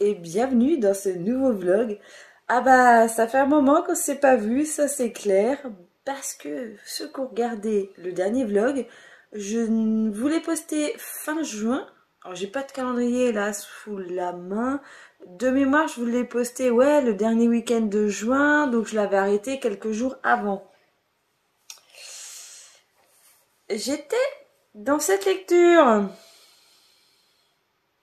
et bienvenue dans ce nouveau vlog. Ah bah ça fait un moment qu'on s'est pas vu, ça c'est clair, parce que ceux qui ont regardé le dernier vlog, je voulais poster fin juin. Alors j'ai pas de calendrier là sous la main. De mémoire je voulais poster ouais le dernier week-end de juin, donc je l'avais arrêté quelques jours avant. J'étais dans cette lecture.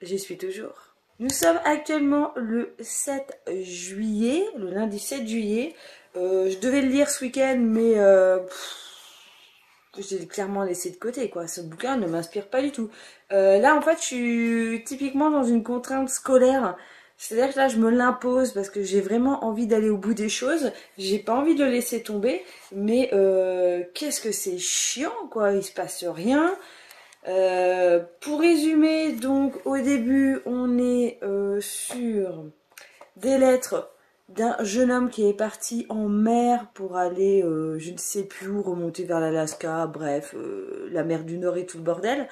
J'y suis toujours. Nous sommes actuellement le 7 juillet, le lundi 7 juillet. Je devais le lire ce week-end, mais j'ai clairement laissé de côté, quoi. Ce bouquin ne m'inspire pas du tout. Là, en fait, je suis typiquement dans une contrainte scolaire. C'est-à-dire que là, je me l'impose parce que j'ai vraiment envie d'aller au bout des choses. J'ai pas envie de le laisser tomber, mais qu'est-ce que c'est chiant, quoi. Il se passe rien. Pour résumer, donc au début on est sur des lettres d'un jeune homme qui est parti en mer pour aller je ne sais plus où, remonter vers l'Alaska, bref, la mer du Nord et tout le bordel.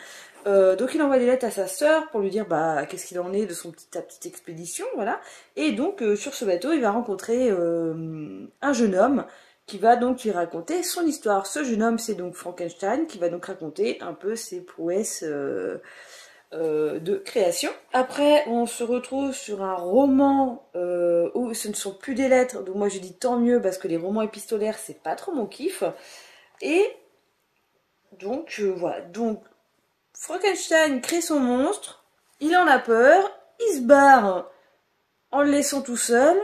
Donc il envoie des lettres à sa sœur pour lui dire bah qu'est-ce qu'il en est de sa petite expédition, voilà. Et donc sur ce bateau il va rencontrer un jeune homme qui va donc lui raconter son histoire. Ce jeune homme, c'est donc Frankenstein, qui va donc raconter un peu ses prouesses de création. Après, on se retrouve sur un roman où ce ne sont plus des lettres, donc moi je dis tant mieux, parce que les romans épistolaires, c'est pas trop mon kiff. Et donc, voilà. Donc, Frankenstein crée son monstre, il en a peur, il se barre en le laissant tout seul.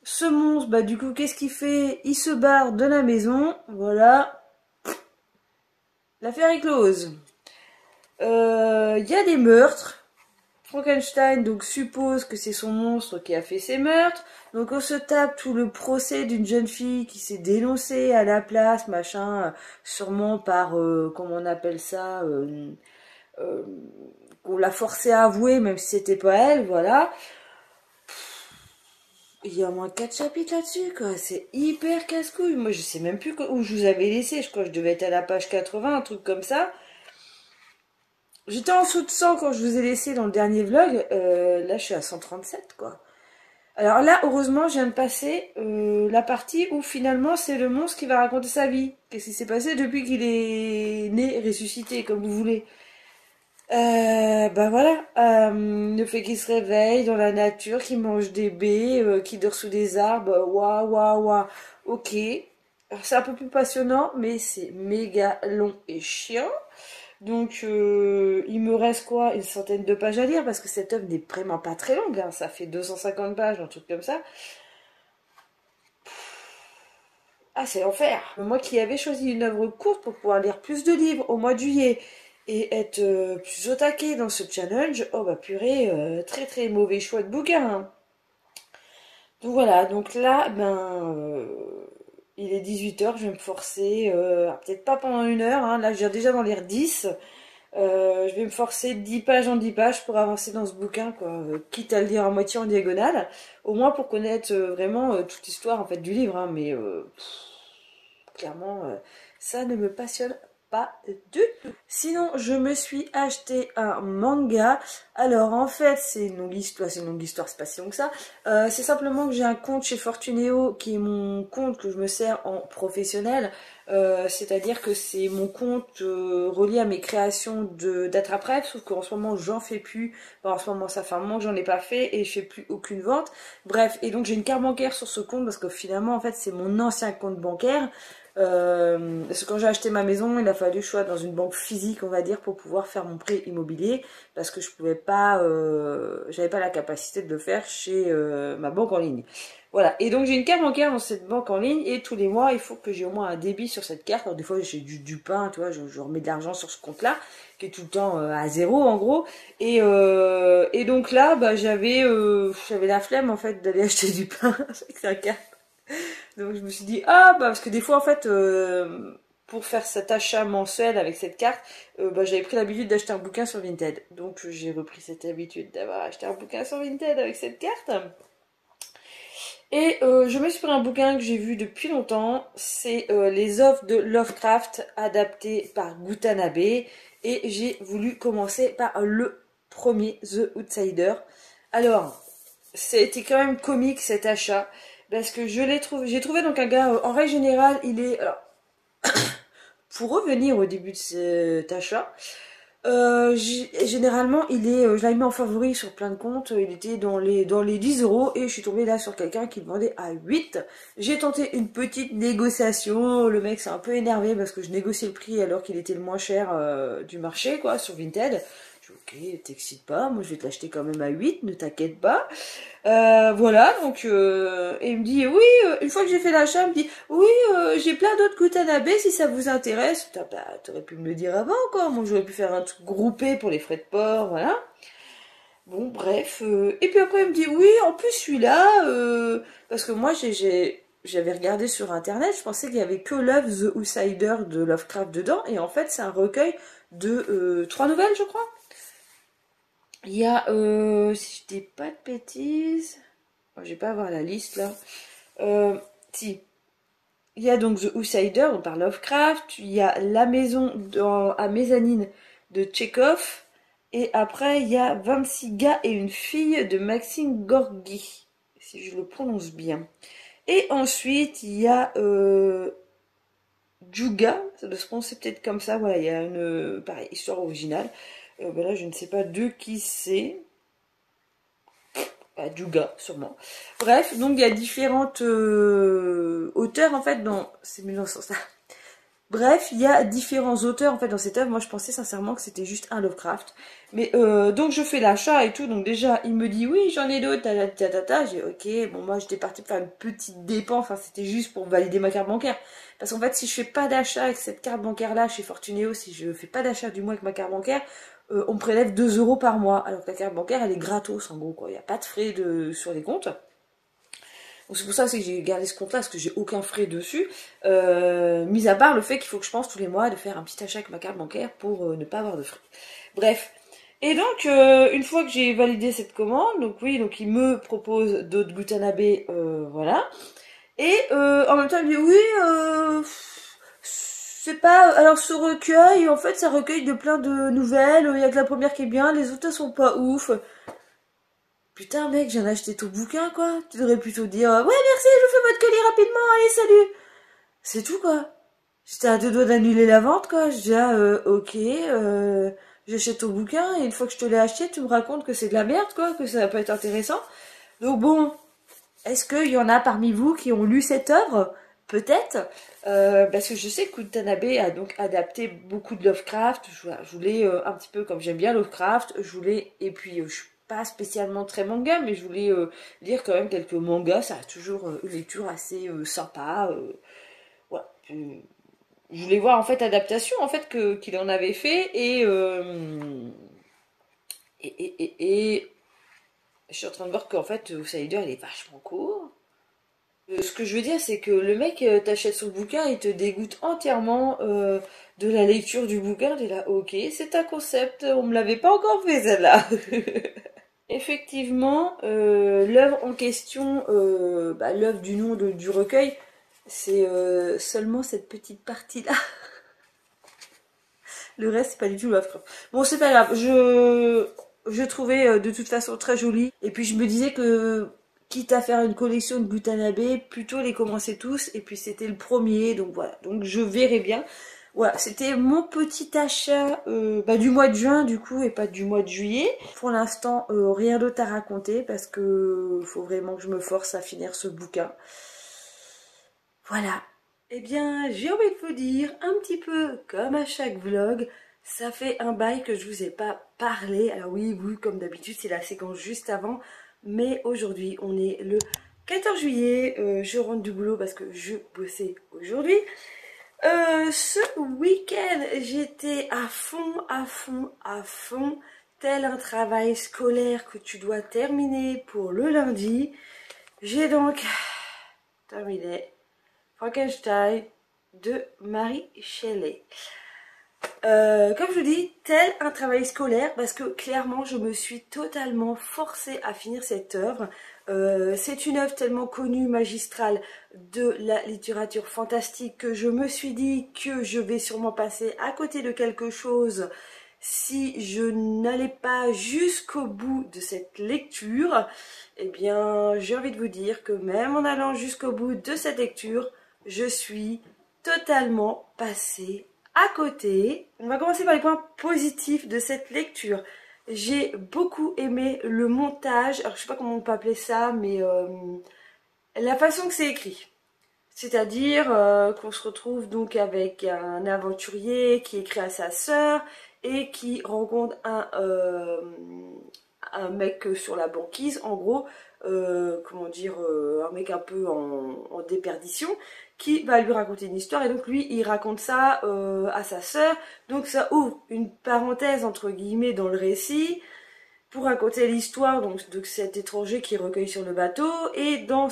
Ce monstre, bah du coup, qu'est-ce qu'il fait? Il se barre de la maison, voilà. L'affaire est close. Il y a des meurtres. Frankenstein donc suppose que c'est son monstre qui a fait ces meurtres. Donc on se tape tout le procès d'une jeune fille qui s'est dénoncée à la place, machin, sûrement par, comment on appelle ça, qu'on l'a forcée à avouer même si c'était pas elle, voilà. Il y a au moins 4 chapitres là-dessus, quoi. C'est hyper casse-couille. Moi, je sais même plus où je vous avais laissé. Je crois que je devais être à la page 80, un truc comme ça. J'étais en dessous de 100 quand je vous ai laissé dans le dernier vlog. Là, je suis à 137, quoi. Alors là, heureusement, je viens de passer la partie où finalement, c'est le monstre qui va raconter sa vie. Qu'est-ce qui s'est passé depuis qu'il est né, ressuscité, comme vous voulez. Bah voilà, le fait qu'il se réveille dans la nature, qu'il mange des baies, qu'il dort sous des arbres, waouh, waouh, waouh, ok. Alors c'est un peu plus passionnant, mais c'est méga long et chiant. Donc il me reste quoi? Une centaine de pages à lire, parce que cette œuvre n'est vraiment pas très longue, hein. Ça fait 250 pages, un truc comme ça. Ah, c'est l'enfer. Moi qui avais choisi une œuvre courte pour pouvoir lire plus de livres au mois de juillet, et être plus au taquet dans ce challenge, oh bah purée, très très mauvais choix de bouquin, hein. Donc voilà, donc là, il est 18h, je vais me forcer, peut-être pas pendant 1 heure, hein, là je viens déjà d'en lire 10, je vais me forcer 10 pages en 10 pages pour avancer dans ce bouquin, quoi, quitte à le lire à moitié en diagonale, au moins pour connaître vraiment toute l'histoire en fait du livre, hein, mais clairement, ça ne me passionne pas du tout. Sinon, je me suis acheté un manga. Alors, en fait, c'est une longue histoire, c'est pas si long que ça. C'est simplement que j'ai un compte chez Fortunéo qui est mon compte que je me sers en professionnel. C'est-à-dire que c'est mon compte relié à mes créations d'attrape-rêve, sauf qu'en ce moment, j'en fais plus. Enfin, en ce moment, ça fait un moment que j'en ai pas fait et je fais plus aucune vente. Bref, et donc j'ai une carte bancaire sur ce compte parce que finalement, en fait, c'est mon ancien compte bancaire. Parce que quand j'ai acheté ma maison, il a fallu que je sois dans une banque physique, on va dire, pour pouvoir faire mon prêt immobilier, parce que je pouvais pas, j'avais pas la capacité de le faire chez ma banque en ligne. Voilà, et donc j'ai une carte bancaire dans cette banque en ligne, et tous les mois, il faut que j'ai au moins un débit sur cette carte. Alors des fois j'ai du pain, tu vois, je remets de l'argent sur ce compte-là, qui est tout le temps à zéro en gros, et donc là, bah, j'avais la flemme en fait d'aller acheter du pain avec sa carte. Donc je me suis dit, ah bah parce que des fois en fait, pour faire cet achat mensuel avec cette carte, bah, j'avais pris l'habitude d'acheter un bouquin sur Vinted. Donc j'ai repris cette habitude d'avoir acheté un bouquin sur Vinted avec cette carte. Et je me suis pris un bouquin que j'ai vu depuis longtemps, c'est les œuvres de Lovecraft adaptées par Gutanabe. Et j'ai voulu commencer par le premier, The Outsider. Alors, c'était quand même comique cet achat. Parce que j'ai trouvé donc un gars, en règle générale, il est... Alors, pour revenir au début de cet achat, généralement, je l'avais mis en favori sur plein de comptes, il était dans les 10 euros et je suis tombée là sur quelqu'un qui le vendait à 8. J'ai tenté une petite négociation, le mec s'est un peu énervé parce que je négociais le prix alors qu'il était le moins cher du marché, quoi, sur Vinted. Je dis, ok, t'excite pas, moi je vais te l'acheter quand même à 8, ne t'inquiète pas. Voilà, donc et il me dit oui, une fois que j'ai fait l'achat, il me dit oui, j'ai plein d'autres Kutanabé si ça vous intéresse. Putain, bah, t'aurais pu me le dire avant, quoi. Moi, j'aurais pu faire un truc groupé pour les frais de port, voilà. Bon, bref. Et puis après, il me dit oui, en plus celui-là, parce que moi, j'avais regardé sur internet, je pensais qu'il y avait que Love the Outsider de Lovecraft dedans, et en fait, c'est un recueil de 3 nouvelles, je crois. Il y a, si je dis pas de bêtises, oh, je vais pas avoir la liste là. Si, il y a donc The Outsider, on parle Lovecraft, il y a La maison à mezzanine de Tchekhov, et après il y a 26 gars et une fille de Maxime Gorky, si je le prononce bien. Et ensuite il y a Juga, ça doit se prononcer peut-être comme ça, voilà, il y a une pareil, histoire originale. Ben là je ne sais pas de qui c'est. Juga, sûrement. Bref, donc il y a différentes auteurs en fait dans... C'est mieux dans ce sens-là. Bref, il y a différents auteurs en fait dans cette œuvre. Moi je pensais sincèrement que c'était juste un Lovecraft. Mais donc je fais l'achat et tout. Donc déjà il me dit oui j'en ai d'autres. J'ai ok, bon moi j'étais partie pour faire une petite dépense. Enfin c'était juste pour valider ma carte bancaire. Parce qu'en fait si je fais pas d'achat avec cette carte bancaire là chez Fortunéo, si je fais pas d'achat du mois avec ma carte bancaire, on me prélève 2 euros par mois. Alors que la carte bancaire elle est gratos en gros quoi. Il n'y a pas de frais sur les comptes. Donc c'est pour ça que j'ai gardé ce compte là parce que j'ai aucun frais dessus. Mis à part le fait qu'il faut que je pense tous les mois de faire un petit achat avec ma carte bancaire pour ne pas avoir de frais. Bref. Et donc, une fois que j'ai validé cette commande, donc oui, donc il me propose d'autres Gutanabe, voilà. Et en même temps, il me dit oui, c'est pas. Alors ce recueil, en fait, ça recueille de plein de nouvelles. Il y a que la première qui est bien, les autres sont pas ouf. Putain, mec, j'ai acheté ton bouquin, quoi. Tu devrais plutôt dire ouais, merci, je vous fais votre colis rapidement, allez, salut. C'est tout, quoi. J'étais à 2 doigts d'annuler la vente, quoi. Je dis ok, j'achète ton bouquin et une fois que je te l'ai acheté, tu me racontes que c'est de la merde, quoi, que ça va pas être intéressant. Donc bon, est-ce qu'il y en a parmi vous qui ont lu cette œuvre? Peut-être, parce que je sais que Kuntanabe a donc adapté beaucoup de Lovecraft. Je voulais un petit peu, comme j'aime bien Lovecraft, je voulais, et puis je suis pas spécialement très manga, mais je voulais lire quand même quelques mangas. Ça a toujours une lecture assez sympa. Voilà. Je voulais voir en fait adaptation en fait qu'il en avait fait et je suis en train de voir qu'en fait Outsider il est vachement court. Ce que je veux dire, c'est que le mec t'achète son bouquin, il te dégoûte entièrement de la lecture du bouquin. T'es là, ok, c'est un concept, on me l'avait pas encore fait celle-là. Effectivement, l'œuvre en question, l'œuvre du nom du recueil, c'est seulement cette petite partie-là. Le reste, c'est pas du tout Lovecraft. Bon, c'est pas grave, je trouvais de toute façon très joli. Et puis je me disais que quitte à faire une collection de Gutanabe, plutôt les commencer tous. Et puis c'était le premier, donc voilà. Donc je verrai bien. Voilà, c'était mon petit achat du mois de juin du coup et pas du mois de juillet. Pour l'instant, rien d'autre à raconter parce que faut vraiment que je me force à finir ce bouquin. Voilà. Eh bien, j'ai envie de vous dire, un petit peu comme à chaque vlog, ça fait un bail que je vous ai pas parlé. Alors oui, comme d'habitude, c'est la séquence juste avant. Mais aujourd'hui, on est le 14 juillet. Je rentre du boulot parce que je bossais aujourd'hui. Ce week-end, j'étais à fond, à fond, à fond. Tel un travail scolaire que tu dois terminer pour le lundi. J'ai donc terminé Frankenstein de Mary Shelley. Comme je vous dis, tel un travail scolaire parce que clairement je me suis totalement forcée à finir cette œuvre. C'est une œuvre tellement connue, magistrale de la littérature fantastique que je me suis dit que je vais sûrement passer à côté de quelque chose si je n'allais pas jusqu'au bout de cette lecture. Eh bien, j'ai envie de vous dire que même en allant jusqu'au bout de cette lecture, je suis totalement passée à côté. On va commencer par les points positifs de cette lecture. J'ai beaucoup aimé le montage, alors je sais pas comment on peut appeler ça, mais la façon que c'est écrit. C'est-à-dire qu'on se retrouve donc avec un aventurier qui écrit à sa sœur et qui rencontre un mec sur la banquise, en gros, comment dire, un mec un peu en déperdition, qui va lui raconter une histoire, et donc lui il raconte ça à sa sœur, donc ça ouvre une parenthèse entre guillemets dans le récit pour raconter l'histoire donc de cet étranger qui est recueilli sur le bateau, et dans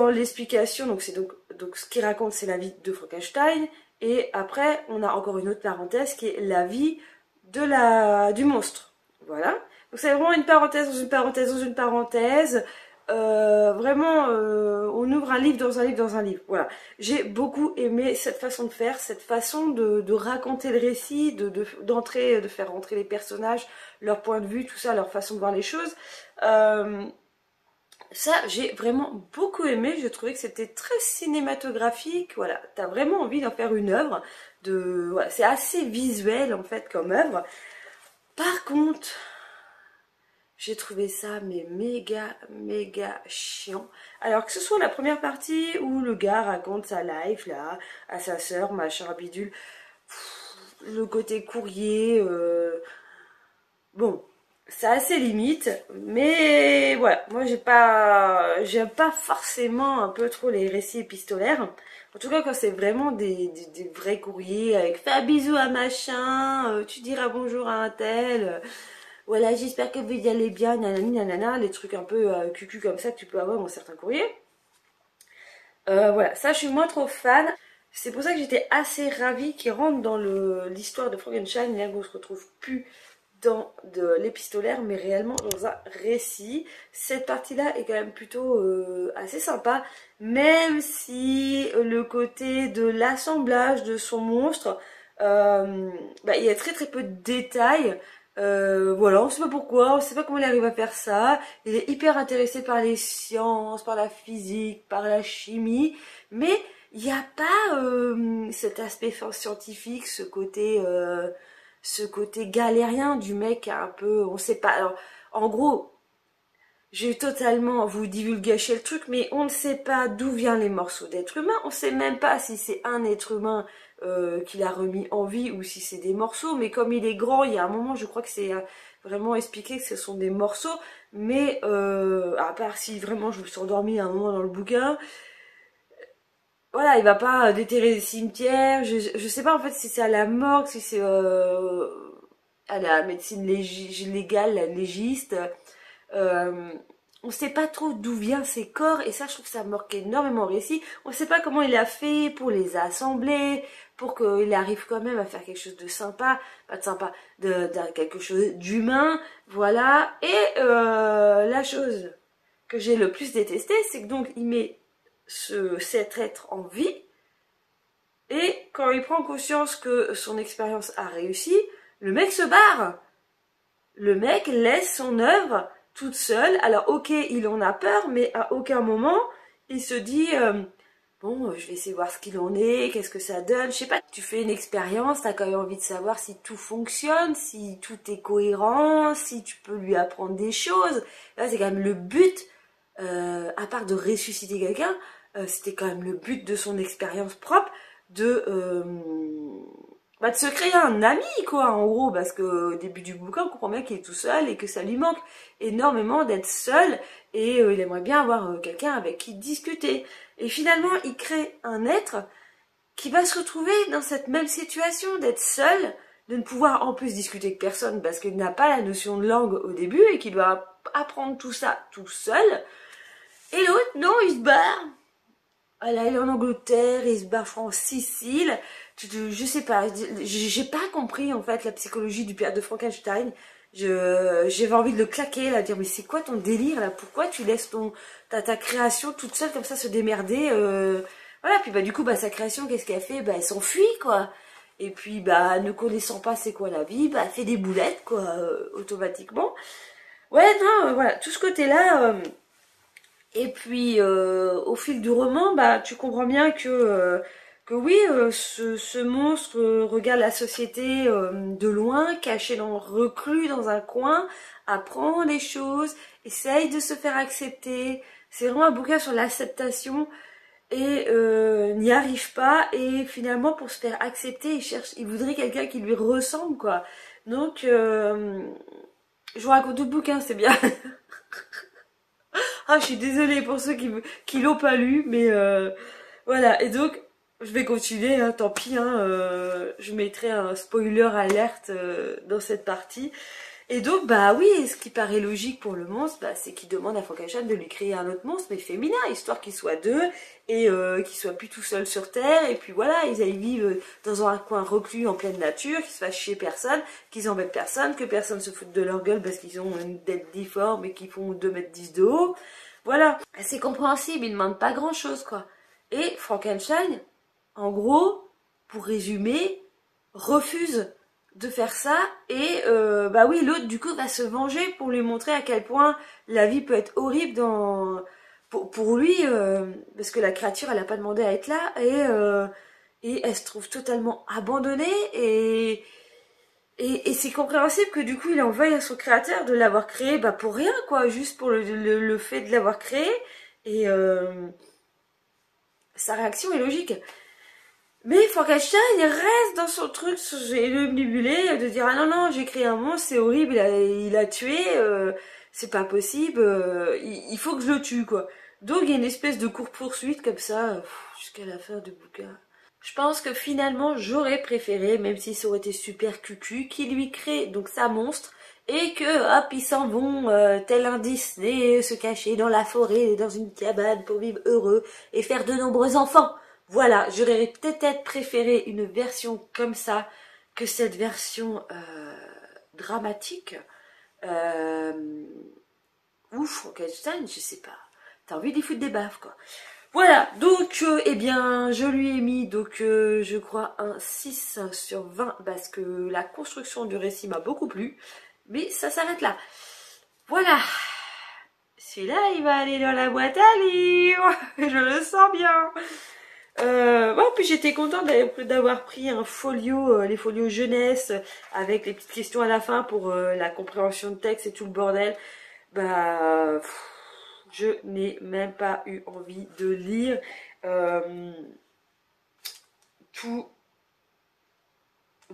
l'explication, donc c'est donc ce qu'il raconte c'est la vie de Frankenstein, et après on a encore une autre parenthèse qui est la vie du monstre. Voilà. Donc c'est vraiment une parenthèse dans une parenthèse dans une parenthèse. Vraiment, on ouvre un livre dans un livre dans un livre. Voilà. J'ai beaucoup aimé cette façon de faire, cette façon de raconter le récit, d'entrer, de faire rentrer les personnages, leur point de vue, tout ça, leur façon de voir les choses. Ça, j'ai vraiment beaucoup aimé. Je trouvais que c'était très cinématographique. Voilà, t'as vraiment envie d'en faire une œuvre. Voilà, c'est assez visuel en fait comme œuvre. Par contre, j'ai trouvé ça mais méga chiant. Alors que ce soit la première partie où le gars raconte sa life là à sa sœur, machin bidule, le côté courrier, bon, c'est assez limite, mais voilà, moi j'aime pas forcément un peu trop les récits épistolaires. En tout cas quand c'est vraiment des vrais courriers avec fais un bisou à machin, tu diras bonjour à un tel. Voilà, j'espère que vous y allez bien, nanani, nanana, les trucs un peu cucu comme ça que tu peux avoir dans certains courriers. Voilà, ça je suis moins trop fan. C'est pour ça que j'étais assez ravie qu'ils rentrent dans l'histoire de Frankenstein, là où on se retrouve plus dans de l'épistolaire, mais réellement dans un récit. Cette partie-là est quand même plutôt assez sympa, même si le côté de l'assemblage de son monstre, il y a très peu de détails. Voilà, on sait pas pourquoi, on sait pas comment il arrive à faire ça. Il est hyper intéressé par les sciences, par la physique, par la chimie, mais il n'y a pas cet aspect scientifique, ce côté galérien du mec un peu, on sait pas. Alors, en gros, j'ai totalement vous divulgaché le truc, mais on ne sait pas d'où viennent les morceaux d'être humain. On sait même pas si c'est un être humain qu'il a remis en vie ou si c'est des morceaux. Mais comme il est grand, il y a un moment, je crois que c'est vraiment expliqué que ce sont des morceaux. Mais à part si vraiment je me suis endormie à un moment dans le bouquin, voilà, il va pas déterrer des cimetières. Je sais pas en fait si c'est à la morgue, si c'est à la médecine légale, la légiste. On sait pas trop d'où viennent ces corps, et ça je trouve que ça marque énormément au récit. On sait pas comment il a fait pour les assembler, pour qu'il arrive quand même à faire quelque chose de sympa, pas de sympa, quelque chose d'humain, voilà. Et la chose que j'ai le plus détestée, c'est que donc il met cet être en vie, et quand il prend conscience que son expérience a réussi, le mec se barre. Le mec laisse son œuvre toute seule. Alors ok, il en a peur, mais à aucun moment il se dit bon, je vais essayer de voir ce qu'il en est, qu'est-ce que ça donne. Je sais pas, tu fais une expérience, t'as quand même envie de savoir si tout fonctionne, si tout est cohérent, si tu peux lui apprendre des choses. Là, c'est quand même le but, à part de ressusciter quelqu'un, c'était quand même le but de son expérience propre de se créer un ami, quoi, en gros, parce que au début du bouquin, on comprend bien qu'il est tout seul et que ça lui manque énormément d'être seul, et il aimerait bien avoir quelqu'un avec qui discuter. Et finalement, il crée un être qui va se retrouver dans cette même situation, d'être seul, de ne pouvoir en plus discuter avec personne parce qu'il n'a pas la notion de langue au début et qu'il doit apprendre tout ça tout seul. Et l'autre, non, il se barre. Voilà, il est en Angleterre, il se barre en Sicile. Je sais pas, j'ai pas compris en fait la psychologie du père de Frankenstein. J'avais envie de le claquer là, de dire mais c'est quoi ton délire là? Pourquoi tu laisses ta création toute seule comme ça se démerder? Voilà, puis du coup sa création, qu'est-ce qu'elle fait? Elle s'enfuit quoi. Et puis, bah, ne connaissant pas c'est quoi la vie, bah, fait des boulettes, quoi, automatiquement. Ouais, non, voilà, tout ce côté-là. Et puis, au fil du roman, bah, tu comprends bien que oui, ce monstre regarde la société de loin, caché reclus dans un coin, apprend les choses, essaye de se faire accepter. C'est vraiment un bouquin sur l'acceptation et n'y arrive pas. Et finalement, pour se faire accepter, il voudrait quelqu'un qui lui ressemble, quoi. Donc, je vous raconte tout le bouquin, c'est bien. Ah, je suis désolée pour ceux qui l'ont pas lu, mais voilà. Et donc, je vais continuer, hein, tant pis, hein, je mettrai un spoiler alerte dans cette partie. Et donc, bah oui, ce qui paraît logique pour le monstre, bah, c'est qu'il demande à Frankenstein de lui créer un autre monstre, mais féminin, histoire qu'ils soient deux, et qu'ils soient plus tout seuls sur Terre, et puis voilà, ils aillent vivre dans un coin reclus en pleine nature, qu'ils se fassent chier personne, qu'ils embêtent personne, que personne se foute de leur gueule parce qu'ils ont une tête difforme et qu'ils font 2,10 m de haut. Voilà, c'est compréhensible, ils ne demandent pas grand chose, quoi. Et Frankenstein, en gros, pour résumer, refuse de faire ça et bah oui, l'autre du coup va se venger pour lui montrer à quel point la vie peut être horrible pour lui, parce que la créature elle a pas demandé à être là et elle se trouve totalement abandonnée et c'est compréhensible que du coup il en veuille à son créateur de l'avoir créé, bah pour rien, quoi, juste pour le fait de l'avoir créé. Et sa réaction est logique. Mais Frankenstein, il reste dans son truc, le nébulé, de dire ah non non, j'ai créé un monstre, c'est horrible, il a tué, c'est pas possible, il faut que je le tue, quoi. Donc il y a une espèce de course-poursuite comme ça, jusqu'à la fin du bouquin. Je pense que finalement j'aurais préféré, même si ça aurait été super cucu, qu'il lui crée donc sa monstre et que hop ils s'en vont tel un Disney se cacher dans la forêt, dans une cabane pour vivre heureux et faire de nombreux enfants. Voilà, j'aurais peut-être préféré une version comme ça que cette version dramatique. Euh, ou Frankenstein, je sais pas. T'as envie d'y foutre des baffes, quoi. Voilà, donc, eh bien, je lui ai mis, donc, je crois, un 6 sur 20, parce que la construction du récit m'a beaucoup plu, mais ça s'arrête là. Voilà, celui-là, il va aller dans la boîte à livres, je le sens bien. Bon, puis j'étais contente d'avoir pris un folio, les folios jeunesse, avec les petites questions à la fin pour la compréhension de texte et tout le bordel. Bah... je n'ai même pas eu envie de lire tout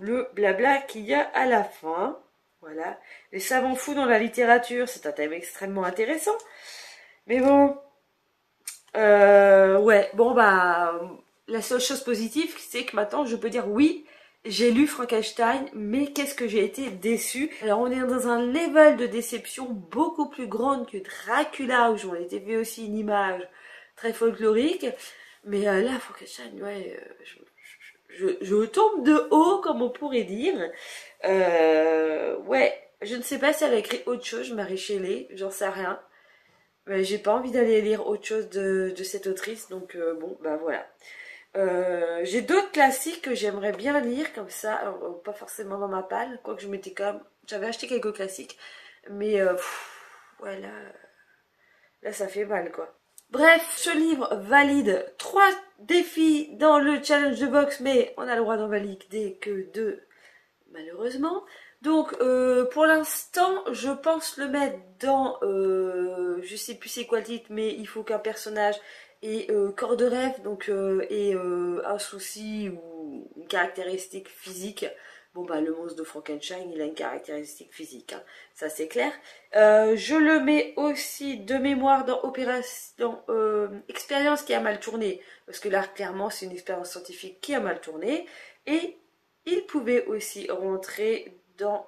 le blabla qu'il y a à la fin. Voilà. Les savants fous dans la littérature, c'est un thème extrêmement intéressant. Mais bon, ouais, bon bah, la seule chose positive, c'est que maintenant je peux dire oui, j'ai lu Frankenstein, mais qu'est-ce que j'ai été déçue. Alors on est dans un level de déception beaucoup plus grande que Dracula, où j'en ai été vu aussi une image très folklorique. Mais là, Frankenstein, ouais, je tombe de haut, comme on pourrait dire. Ouais, je ne sais pas si elle a écrit autre chose, je Marie Shelley, j'en sais rien. Mais j'ai pas envie d'aller lire autre chose de cette autrice, donc bon, bah voilà. J'ai d'autres classiques que j'aimerais bien lire comme ça, alors, pas forcément dans ma palle, quoique j'avais acheté quelques classiques, mais ouais là ça fait mal, quoi. Bref, ce livre valide 3 défis dans le challenge de boxe, mais on a le droit d'en valider que 2, malheureusement. Donc pour l'instant, je pense le mettre dans, je sais plus c'est quoi le titre, mais il faut qu'un personnage ait corps de rêve, donc ait un souci ou une caractéristique physique. Bon bah le monstre de Frankenstein, il a une caractéristique physique, hein, ça c'est clair. Je le mets aussi de mémoire dans expérience qui a mal tourné, parce que là clairement c'est une expérience scientifique qui a mal tourné. Et il pouvait aussi rentrer dans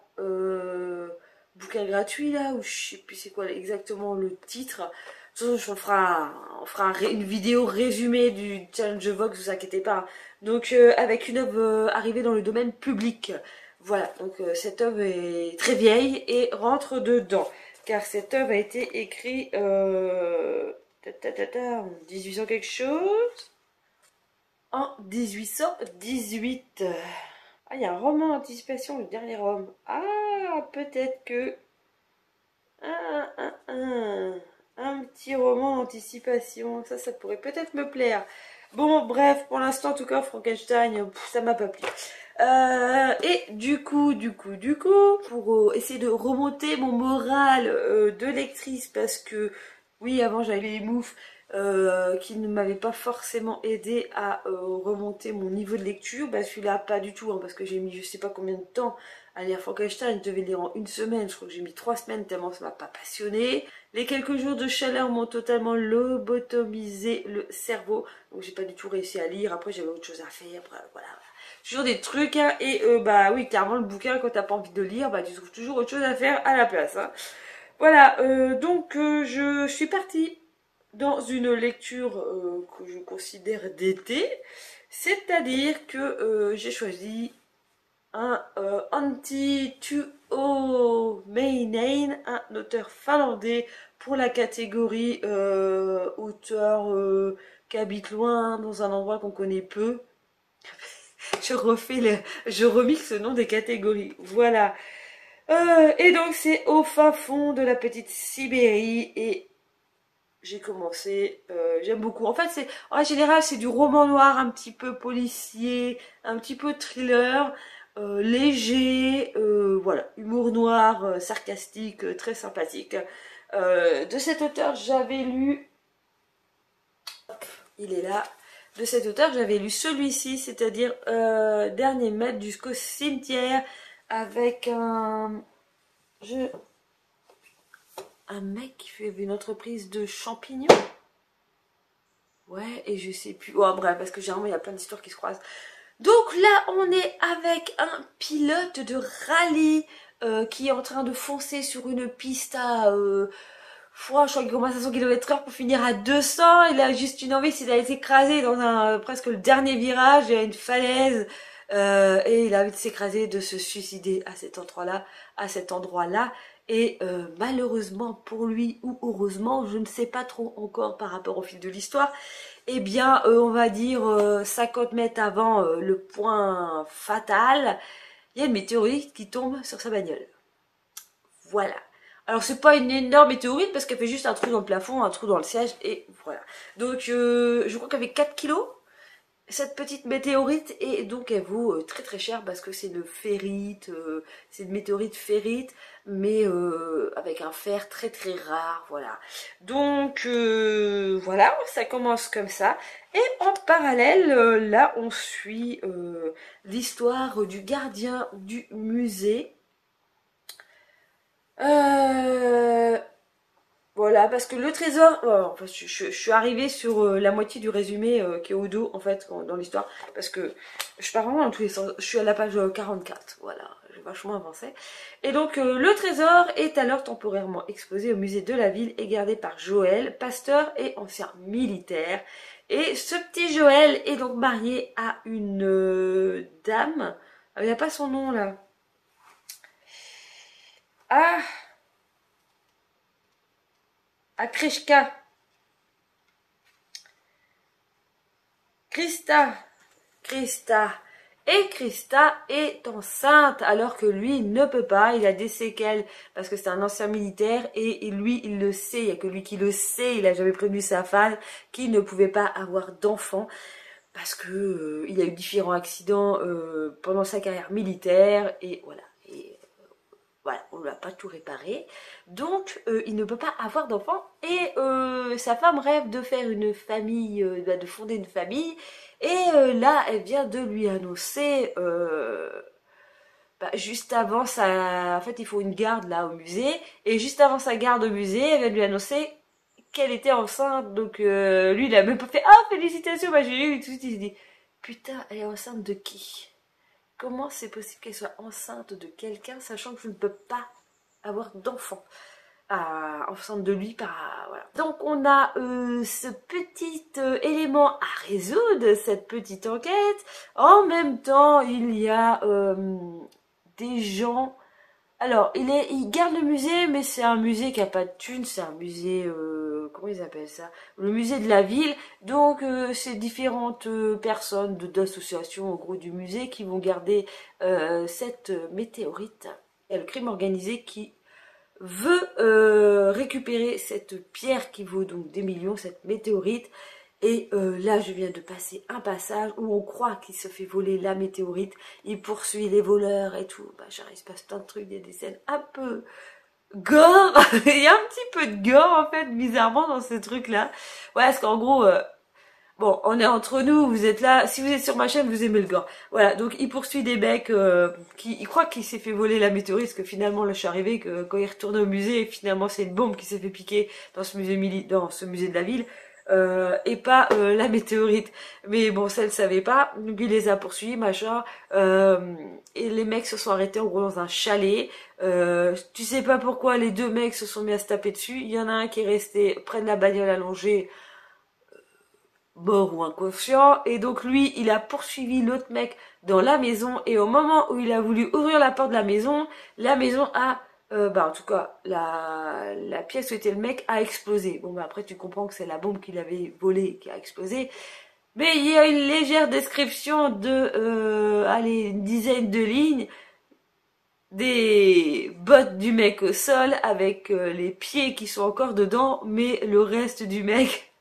bouquin gratuit là, où je sais plus c'est quoi exactement le titre. De toute façon, on fera une vidéo résumée du Challenge Vox, ne vous inquiétez pas. Donc avec une œuvre arrivée dans le domaine public. Voilà, donc cette œuvre est très vieille et rentre dedans. Car cette œuvre a été écrite en 1800 quelque chose. En 1818. Ah, il y a un roman Anticipation, le dernier homme. Ah, peut-être que... Un petit roman Anticipation, ça pourrait peut-être me plaire. Bon, bref, pour l'instant, en tout cas, Frankenstein, ça m'a pas plu. Et du coup, pour essayer de remonter mon moral de lectrice, parce que oui, avant j'avais les moufs qui ne m'avaient pas forcément aidé à remonter mon niveau de lecture, bah celui-là pas du tout, hein, parce que j'ai mis je sais pas combien de temps à lire Frankenstein, je devais lire en une semaine, je crois que j'ai mis 3 semaines tellement ça m'a pas passionné. Les quelques jours de chaleur m'ont totalement lobotomisé le cerveau, donc j'ai pas du tout réussi à lire, après j'avais autre chose à faire, après, voilà. Toujours des trucs, hein, et bah oui, clairement le bouquin, quand t'as pas envie de lire, bah tu trouves toujours autre chose à faire à la place. Hein. Voilà, donc je suis partie dans une lecture que je considère d'été, c'est-à-dire que j'ai choisi un Antti Tuominen, un auteur finlandais pour la catégorie auteur qui habite loin dans un endroit qu'on connaît peu. Je remixe le nom des catégories. Voilà. Et donc c'est au fin fond de la petite Sibérie et j'ai commencé, j'aime beaucoup. En fait, en général, c'est du roman noir un petit peu policier, un petit peu thriller, léger, voilà, humour noir, sarcastique, très sympathique. De cet auteur, j'avais lu, il est là. De cet auteur, j'avais lu celui-ci, c'est-à-dire Dernier maître jusqu'au cimetière, avec un mec qui fait une entreprise de champignons. Ouais, et je sais plus. Oh, bref, parce que généralement, il y a plein d'histoires qui se croisent. Donc là, on est avec un pilote de rallye qui est en train de foncer sur une piste à... je crois qu'il commence à 100 km/h pour finir à 200. Il a juste une envie, c'est d'aller s'écraser dans presque le dernier virage. Il y a une falaise. Et il a envie de s'écraser, de se suicider à cet endroit-là, Et malheureusement pour lui, ou heureusement, je ne sais pas trop encore par rapport au fil de l'histoire, eh bien, on va dire 50 mètres avant le point fatal, il y a une météorite qui tombe sur sa bagnole. Voilà. Alors, c'est pas une énorme météorite parce qu'elle fait juste un trou dans le plafond, un trou dans le siège, et voilà. Donc, je crois qu'elle fait 4 kilos, cette petite météorite, et donc elle vaut très très cher parce que c'est de ferrite, c'est une météorite ferrite, mais avec un fer très très rare, voilà. Donc voilà, ça commence comme ça. Et en parallèle, là on suit l'histoire du gardien du musée. Voilà, parce que le trésor, enfin, je suis arrivée sur la moitié du résumé qui est au dos, en fait, dans l'histoire, parce que je pars vraiment dans tous les sens. Je suis à la page 44, voilà, j'ai vachement avancé. Et donc, le trésor est alors temporairement exposé au musée de la ville et gardé par Joël, pasteur et ancien militaire. Et ce petit Joël est donc marié à une dame. Il n'y a pas son nom, là. Ah, à Krishka. Krista. Et Krista est enceinte alors que lui ne peut pas, il a des séquelles parce que c'est un ancien militaire et lui il le sait, il n'y a que lui qui le sait, il a jamais prévenu sa femme qu'il ne pouvait pas avoir d'enfant parce que il a eu différents accidents pendant sa carrière militaire et voilà. Voilà, on ne lui a pas tout réparé. Donc, il ne peut pas avoir d'enfant. Et sa femme rêve de faire une famille, de fonder une famille. Et là, elle vient de lui annoncer, juste avant sa... En fait, il faut une garde là au musée. Et juste avant sa garde au musée, elle vient de lui annoncer qu'elle était enceinte. Donc, lui, il a même pas fait « Ah, félicitations !» Bah, j'ai eu tout de suite, il s'est dit « Putain, elle est enceinte de qui ?» Comment c'est possible qu'elle soit enceinte de quelqu'un sachant que je ne peux pas avoir d'enfant enceinte de lui voilà. Donc on a ce petit élément à résoudre, cette petite enquête. En même temps, il y a des gens. Alors, il garde le musée, mais c'est un musée qui a pas de thunes, c'est un musée comment ils appellent ça? Le musée de la ville. Donc c'est différentes personnes d'associations, en gros, du musée qui vont garder cette météorite. Il y a le crime organisé qui veut récupérer cette pierre qui vaut donc des millions, cette météorite. Et là, je viens de passer un passage où on croit qu'il se fait voler la météorite. Il poursuit les voleurs et tout. Bah, genre, il se passe plein de trucs. Il y a des scènes un peu gore. Il y a un petit peu de gore, en fait, bizarrement, dans ce truc-là. Ouais, parce qu'en gros... bon, on est entre nous, vous êtes là. Si vous êtes sur ma chaîne, vous aimez le gore. Voilà, donc il poursuit des mecs qui... Il croit qu'il s'est fait voler la météorite, parce que finalement, là, je suis arrivée que quand il retourne au musée, finalement, c'est une bombe qui s'est fait piquer dans ce musée dans ce musée de la ville. Et pas la météorite. Mais bon, ça, elle savait pas. Donc il les a poursuivis, machin. Et les mecs se sont arrêtés en gros dans un chalet. Tu sais pas pourquoi les deux mecs se sont mis à se taper dessus. Il y en a un qui est resté près de la bagnole allongée, mort ou inconscient. Et donc lui, il a poursuivi l'autre mec dans la maison. Et au moment où il a voulu ouvrir la porte de la maison a... bah en tout cas, la pièce où était le mec a explosé. Bon bah après tu comprends que c'est la bombe qu'il avait volée qui a explosé. Mais il y a une légère description de, allez, une dizaine de lignes, des bottes du mec au sol avec les pieds qui sont encore dedans, mais le reste du mec,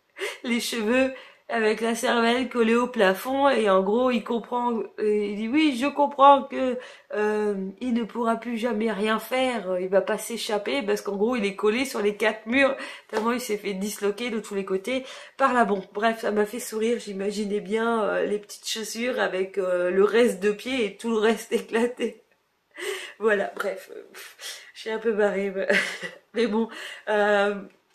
les cheveux avec la cervelle collée au plafond, et en gros il comprend, il dit oui je comprends que il ne pourra plus jamais rien faire, il va pas s'échapper parce qu'en gros il est collé sur les 4 murs tellement il s'est fait disloquer de tous les côtés par la bombe. Bref, ça m'a fait sourire, j'imaginais bien les petites chaussures avec le reste de pied et tout le reste éclaté. Voilà, bref, je suis un peu barrée, mais bon,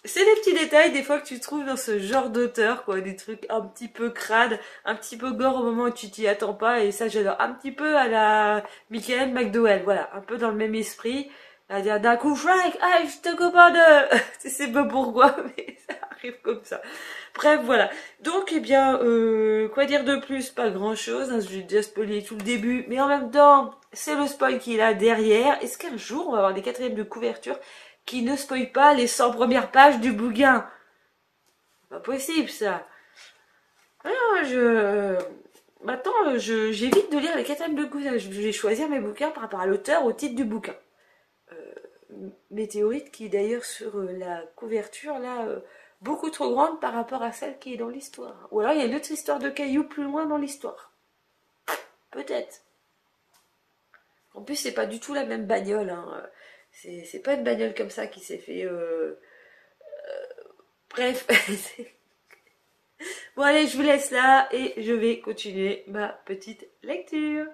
c'est des petits détails des fois que tu trouves dans ce genre d'auteur, quoi, des trucs un petit peu crades, un petit peu gore au moment où tu t'y attends pas, et ça j'adore, un petit peu à la Michael McDowell, voilà, un peu dans le même esprit, c'est-à-dire d'un coup, Frank, ah, je te commande, tu sais pas pourquoi, mais ça arrive comme ça. Bref, voilà. Donc, eh bien, quoi dire de plus? Pas grand-chose, hein, j'ai déjà spoilé tout le début, mais en même temps, c'est le spoil qui est là derrière. Est-ce qu'un jour, on va avoir des quatrièmes de couverture qui ne spoilent pas les 100 premières pages du bouquin? Pas possible, ça. Alors, maintenant, j'évite de lire les quatrièmes de couverture. Je vais choisir mes bouquins par rapport à l'auteur, au titre du bouquin. Météorite qui est d'ailleurs sur la couverture, là... beaucoup trop grande par rapport à celle qui est dans l'histoire. Ou alors il y a une autre histoire de cailloux plus loin dans l'histoire. Peut-être. En plus, c'est pas du tout la même bagnole. Hein. C'est pas une bagnole comme ça qui s'est fait... Bref. Bon allez, je vous laisse là et je vais continuer ma petite lecture.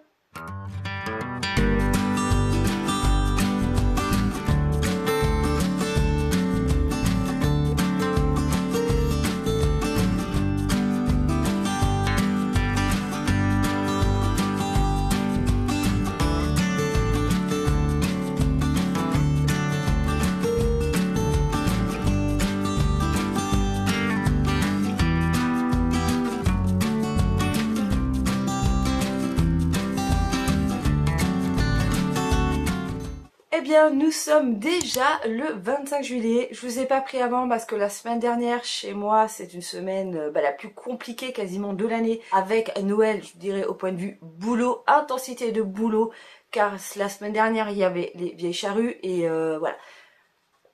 Eh bien, nous sommes déjà le 25 juillet. Je vous ai pas pris avant parce que la semaine dernière, chez moi, c'est une semaine la plus compliquée quasiment de l'année. Avec Noël, je dirais au point de vue boulot, intensité de boulot. Car la semaine dernière, il y avait les vieilles charrues et voilà.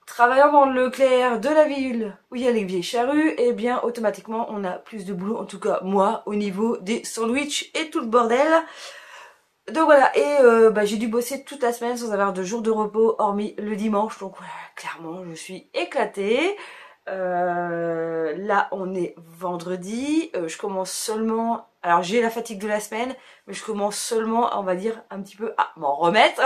Travaillant dans le Leclerc de la ville où il y a les vieilles charrues, eh bien, automatiquement, on a plus de boulot. En tout cas, moi, au niveau des sandwichs et tout le bordel. Donc voilà, et j'ai dû bosser toute la semaine sans avoir de jour de repos, hormis le dimanche. Donc voilà, clairement, je suis éclatée. Là, on est vendredi. Je commence seulement... Alors, j'ai la fatigue de la semaine, mais je commence seulement, on va dire, un petit peu à m'en remettre.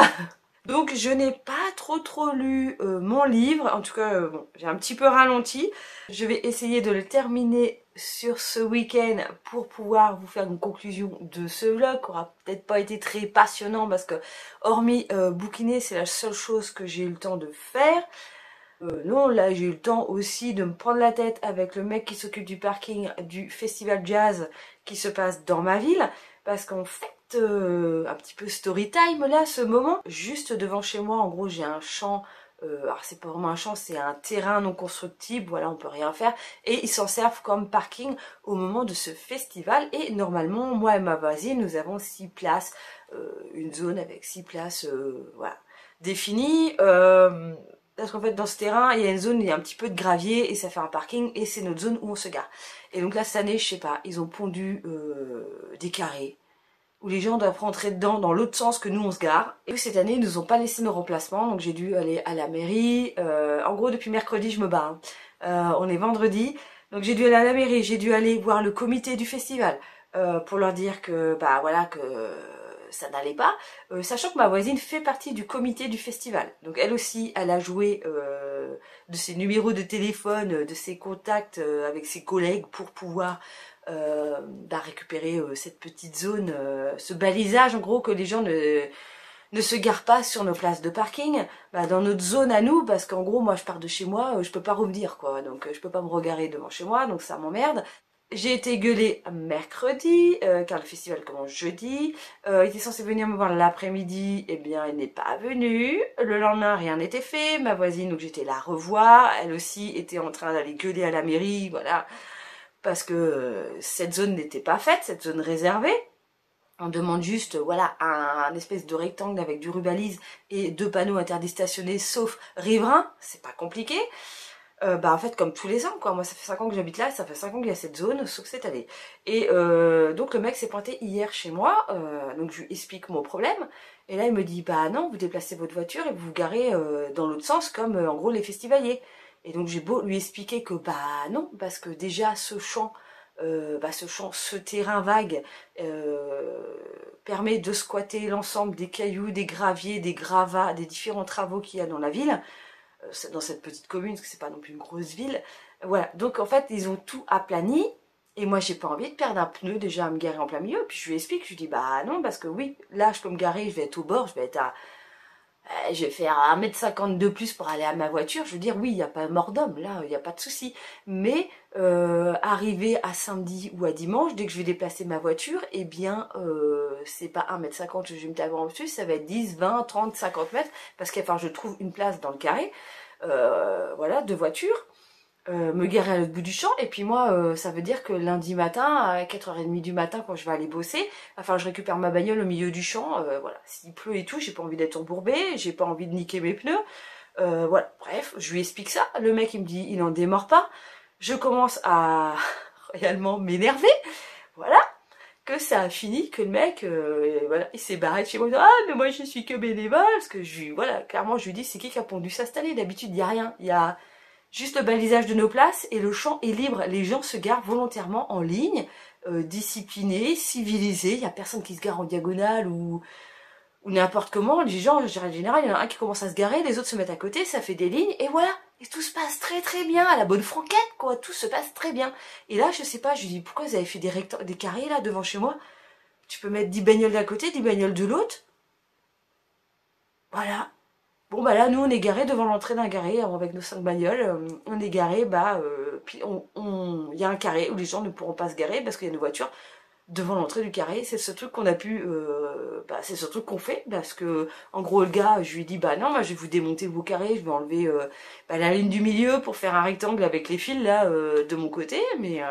Donc, je n'ai pas trop lu mon livre. En tout cas, bon, j'ai un petit peu ralenti. Je vais essayer de le terminer sur ce week-end pour pouvoir vous faire une conclusion de ce vlog qui aura peut-être pas été très passionnant parce que hormis bouquiner, c'est la seule chose que j'ai eu le temps de faire. Non, là j'ai eu le temps aussi de me prendre la tête avec le mec qui s'occupe du parking du festival jazz qui se passe dans ma ville, parce qu'en fait un petit peu story time là, ce moment, juste devant chez moi, en gros j'ai un champ alors c'est pas vraiment un champ, c'est un terrain non constructible, voilà, on peut rien faire. Et ils s'en servent comme parking au moment de ce festival. Et normalement, moi et ma voisine, nous avons 6 places, une zone avec 6 places, voilà, définies. Parce qu'en fait, dans ce terrain, il y a une zone où il y a un petit peu de gravier et ça fait un parking et c'est notre zone où on se gare. Et donc là, cette année, je sais pas, ils ont pondu des carrés où les gens doivent rentrer dedans dans l'autre sens que nous on se gare. Et cette année, ils nous ont pas laissé nos remplacements, donc j'ai dû aller à la mairie. En gros, depuis mercredi, je me bats. On est vendredi, donc j'ai dû aller à la mairie, j'ai dû aller voir le comité du festival pour leur dire que, bah voilà, que ça n'allait pas, sachant que ma voisine fait partie du comité du festival. Donc elle aussi, elle a joué de ses numéros de téléphone, de ses contacts avec ses collègues pour pouvoir récupérer cette petite zone, ce balisage en gros que les gens ne se garent pas sur nos places de parking, dans notre zone à nous, parce qu'en gros moi je pars de chez moi, je peux pas revenir quoi, donc je peux pas me regarer devant chez moi, donc ça m'emmerde. J'ai été gueulée mercredi, car le festival commence jeudi. Il était censé venir me voir l'après-midi, eh bien il n'est pas venu. Le lendemain, rien n'était fait. Ma voisine, donc j'étais la revoir, elle aussi était en train d'aller gueuler à la mairie, voilà, parce que cette zone n'était pas faite, cette zone réservée. On demande juste, voilà, un espèce de rectangle avec du rubalise et 2 panneaux interdits stationnés, sauf riverains, c'est pas compliqué. En fait comme tous les ans quoi, moi ça fait 5 ans que j'habite là, ça fait 5 ans qu'il y a cette zone, sauf cette année. Et donc le mec s'est pointé hier chez moi, donc je lui explique mon problème, et là il me dit bah non, vous déplacez votre voiture et vous vous garez dans l'autre sens comme en gros les festivaliers. Et donc j'ai beau lui expliquer que bah non, parce que déjà ce terrain vague permet de squatter l'ensemble des cailloux, des graviers, des gravats, des différents travaux qu'il y a dans la ville, dans cette petite commune, parce que c'est pas non plus une grosse ville. Voilà, donc en fait, ils ont tout aplani, et moi j'ai pas envie de perdre un pneu déjà à me garer en plein milieu, puis je lui explique, je lui dis bah non, parce que oui, là je peux me garer, je vais être au bord, je vais faire 1,50 m de plus pour aller à ma voiture, je veux dire oui, il n'y a pas mort d'homme, là, il n'y a pas de souci, mais arrivé à samedi ou à dimanche, dès que je vais déplacer ma voiture, eh bien c'est pas 1,50 m que je vais me taper en plus, ça va être 10, 20, 30, 50 mètres, parce qu'il va falloir que je trouve une place dans le carré, voilà, de voiture, me garer à l'autre bout du champ, et puis moi ça veut dire que lundi matin à 4h30 du matin quand je vais aller bosser, enfin je récupère ma bagnole au milieu du champ, voilà, s'il pleut et tout, j'ai pas envie d'être embourbée, j'ai pas envie de niquer mes pneus, voilà, bref, je lui explique ça, le mec il me dit il en démord pas, je commence à réellement m'énerver, voilà, que ça a fini, que le mec, voilà, il s'est barré de chez moi, ah mais moi je suis que bénévole, parce que voilà, clairement je lui dis c'est qui a pondu ça cette année, d'habitude il y a rien, il y a juste le balisage de nos places et le champ est libre. Les gens se garent volontairement en ligne, disciplinés, civilisés. Il n'y a personne qui se gare en diagonale ou n'importe comment. Les gens, en général, il y en a un qui commence à se garer, les autres se mettent à côté, ça fait des lignes et voilà. Et tout se passe très très bien, à la bonne franquette quoi, tout se passe très bien. Et là, je sais pas, je lui dis pourquoi vous avez fait des carrés là devant chez moi? Tu peux mettre 10 bagnoles d'un côté, 10 bagnoles de l'autre. Voilà. Bon bah là nous on est garé devant l'entrée d'un carré avec nos 5 bagnoles, on est garé, puis il y a un carré où les gens ne pourront pas se garer parce qu'il y a une voiture devant l'entrée du carré, c'est ce truc qu'on a pu, c'est ce truc qu'on fait, parce que en gros le gars, je lui dis bah non, moi je vais vous démonter vos carrés, je vais enlever la ligne du milieu pour faire un rectangle avec les fils là de mon côté, mais